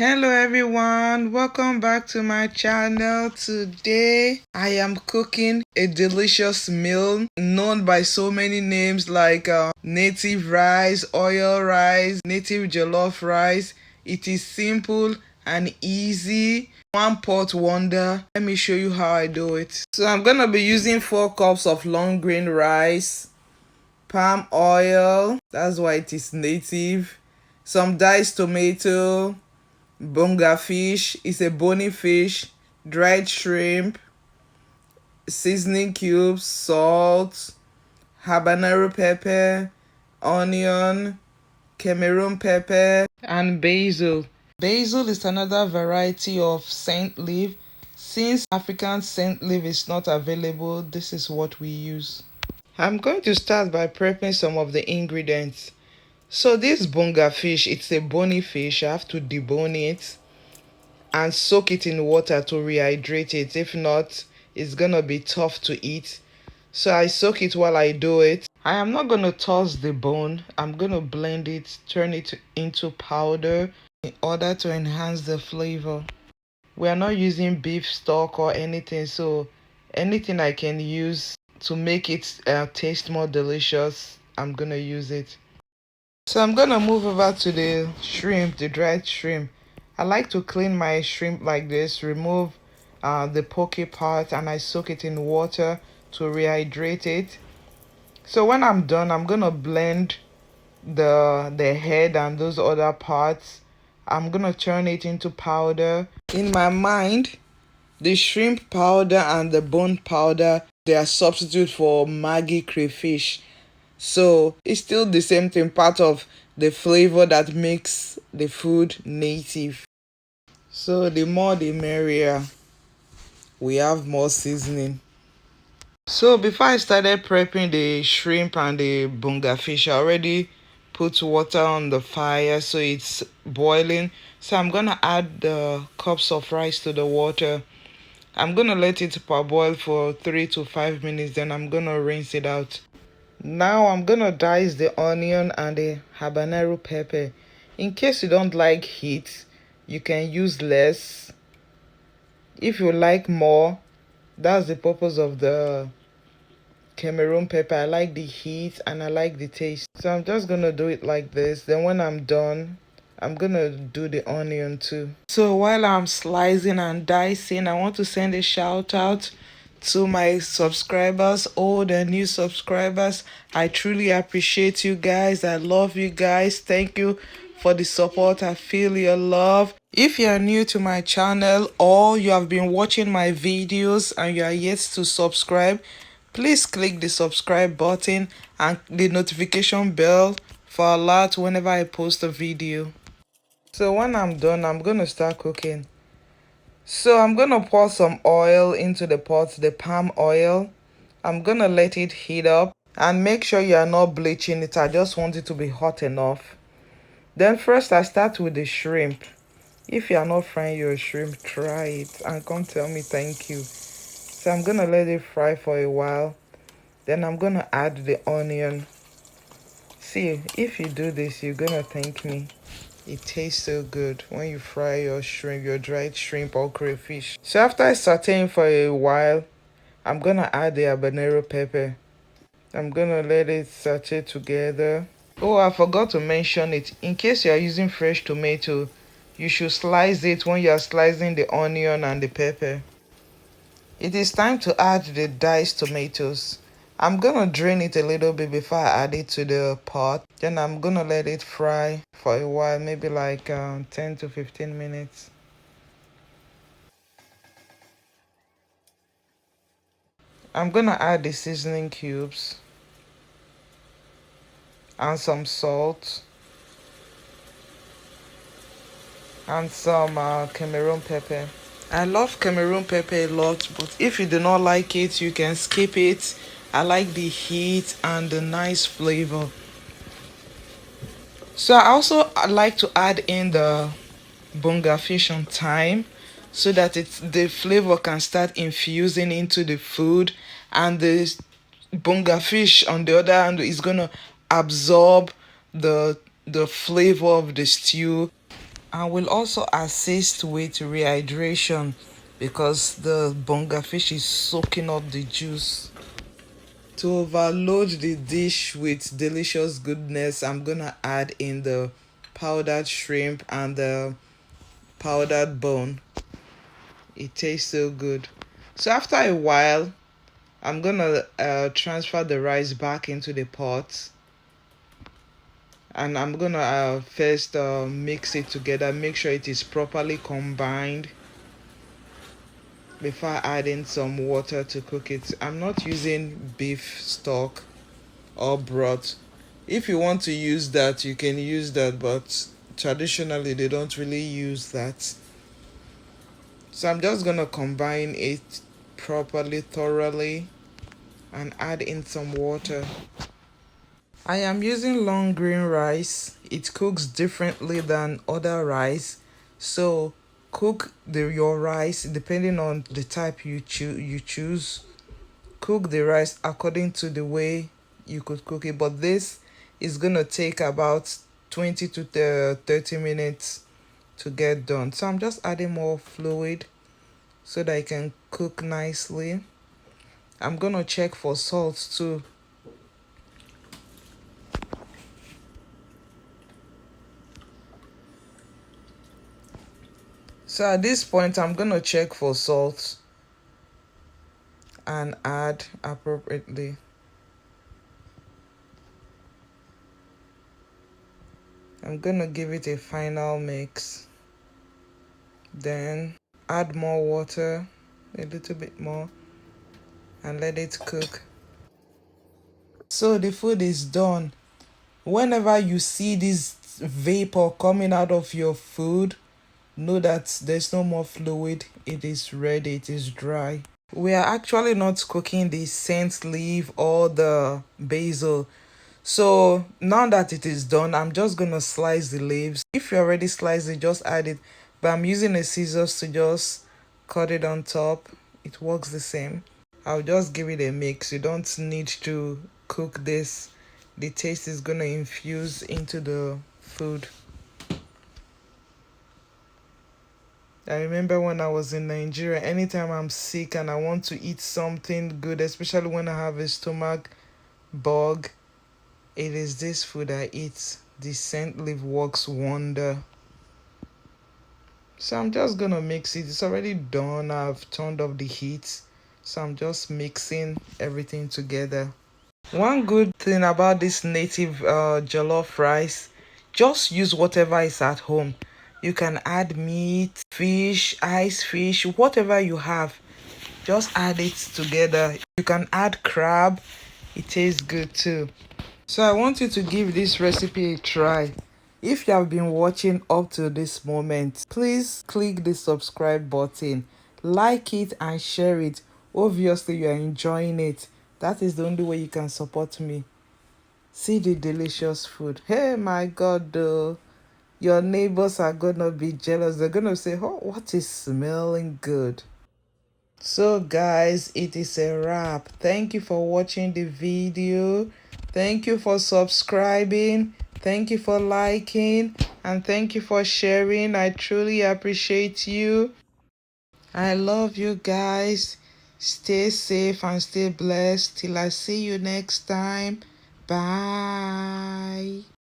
Hello everyone, welcome back to my channel. Today I am cooking a delicious meal known by so many names like native rice, oil rice, native jollof rice. It is simple and easy, one pot wonder. Let me show you how I do it. So I'm gonna be using 4 cups of long grain rice, palm oil, that's why it is native, some diced tomato, Bonga fish is a bony fish, dried shrimp, seasoning cubes, salt, habanero pepper, onion, Cameroon pepper, and basil. Basil is another variety of scent leaf. Since African scent leaf is not available, this is what we use. I'm going to start by prepping some of the ingredients. So this bonga fish, it's a bony fish. I have to debone it and soak it in water to rehydrate it. If not, it's gonna be tough to eat. So I soak it while I do it. I am not gonna toss the bone. I'm gonna blend it, turn it into powder in order to enhance the flavor. We are not using beef stock or anything, so anything I can use to make it taste more delicious, I'm gonna use it. So I'm gonna move over to the shrimp, the dried shrimp. I like to clean my shrimp like this, remove the pokey part, and I soak it in water to rehydrate it. So when I'm done, I'm gonna blend the head and those other parts. I'm gonna turn it into powder. In my mind, the shrimp powder and the bone powder, they are substitute for Maggi crayfish. So it's still the same thing, part of the flavor that makes the food native. So the more the merrier. We have more seasoning. So before I started prepping the shrimp and the bonga fish, I already put water on the fire so it's boiling. So I'm gonna add the cups of rice to the water. I'm gonna let it parboil for 3 to 5 minutes, then I'm gonna rinse it out. Now I'm gonna dice the onion and the habanero pepper. In case you don't like heat, you can use less. If you like more, that's the purpose of the Cameroon pepper. I like the heat and I like the taste. So I'm just gonna do it like this. Then when I'm done, I'm gonna do the onion too. So while I'm slicing and dicing, I want to send a shout out to my subscribers, old and new subscribers. I truly appreciate you guys. I love you guys. Thank you for the support. I feel your love. If you are new to my channel or you have been watching my videos and you are yet to subscribe, please click the subscribe button and the notification bell for alert whenever I post a video. So when I'm done, I'm gonna start cooking. So I'm gonna pour some oil into the pot, the palm oil. I'm gonna let it heat up and make sure you are not bleaching it. I just want it to be hot enough. Then first I start with the shrimp. If you are not frying your shrimp, try it and come tell me thank you. So I'm gonna let it fry for a while. Then I'm gonna add the onion. See, if you do this, you're gonna thank me. It tastes so good when you fry your shrimp, your dried shrimp or crayfish. So after sauteing for a while, I'm gonna add the habanero pepper. I'm gonna let it saute together. Oh, I forgot to mention it. In case you are using fresh tomato, you should slice it when you are slicing the onion and the pepper. It is time to add the diced tomatoes. I'm gonna drain it a little bit before I add it to the pot. Then I'm gonna let it fry for a while, maybe like 10 to 15 minutes. I'm gonna add the seasoning cubes and some salt and some Cameroon pepper. I love Cameroon pepper a lot, but if you do not like it, you can skip it. I like the heat and the nice flavor. So I also like to add in the bonga fish on time so that the flavor can start infusing into the food, and the bonga fish on the other hand is gonna absorb the flavor of the stew. and will also assist with rehydration because the bonga fish is soaking up the juice. To overload the dish with delicious goodness, I'm gonna add in the powdered shrimp and the powdered bone. It tastes so good. So after a while, I'm gonna transfer the rice back into the pot, and I'm gonna first mix it together, make sure it is properly combined before adding some water to cook it. I'm not using beef stock or broth. If you want to use that, you can use that, but traditionally they don't really use that. So I'm just gonna combine it properly, thoroughly, and add in some water. I am using long grain rice. It cooks differently than other rice. So cook your rice depending on the type you choose. Cook the rice according to the way you could cook it. But this is gonna take about 20 to 30 minutes to get done. So I'm just adding more fluid so that it can cook nicely. I'm gonna check for salt too. So at this point, I'm gonna check for salt and add appropriately. I'm gonna give it a final mix. Then add more water, a little bit more, and let it cook. So the food is done. Whenever you see this vapor coming out of your food, know that there's no more fluid. It is ready, it is dry. We are actually not cooking the scent leaf or the basil. So now that it is done, I'm just gonna slice the leaves. If you already sliced it, just add it. But I'm using a scissors to just cut it on top. It works the same. I'll just give it a mix. You don't need to cook this. The taste is gonna infuse into the food. I remember when I was in Nigeria, anytime I'm sick and I want to eat something good, especially when I have a stomach bug, it is this food I eat. The scent leaf works wonder. So I'm just gonna mix it. It's already done. I've turned off the heat. So I'm just mixing everything together. One good thing about this native jollof rice, just use whatever is at home. You can add meat, fish, ice fish, whatever you have. Just add it together. You can add crab. It tastes good too. So I want you to give this recipe a try. If you have been watching up to this moment, please click the subscribe button, like it and share it. Obviously, you are enjoying it. That is the only way you can support me. See the delicious food. Hey, my God, though. Your neighbors are gonna be jealous. They're gonna say, oh, what is smelling good? So guys, it is a wrap. Thank you for watching the video. Thank you for subscribing. Thank you for liking. And thank you for sharing. I truly appreciate you. I love you guys. Stay safe and stay blessed. Till I see you next time. Bye.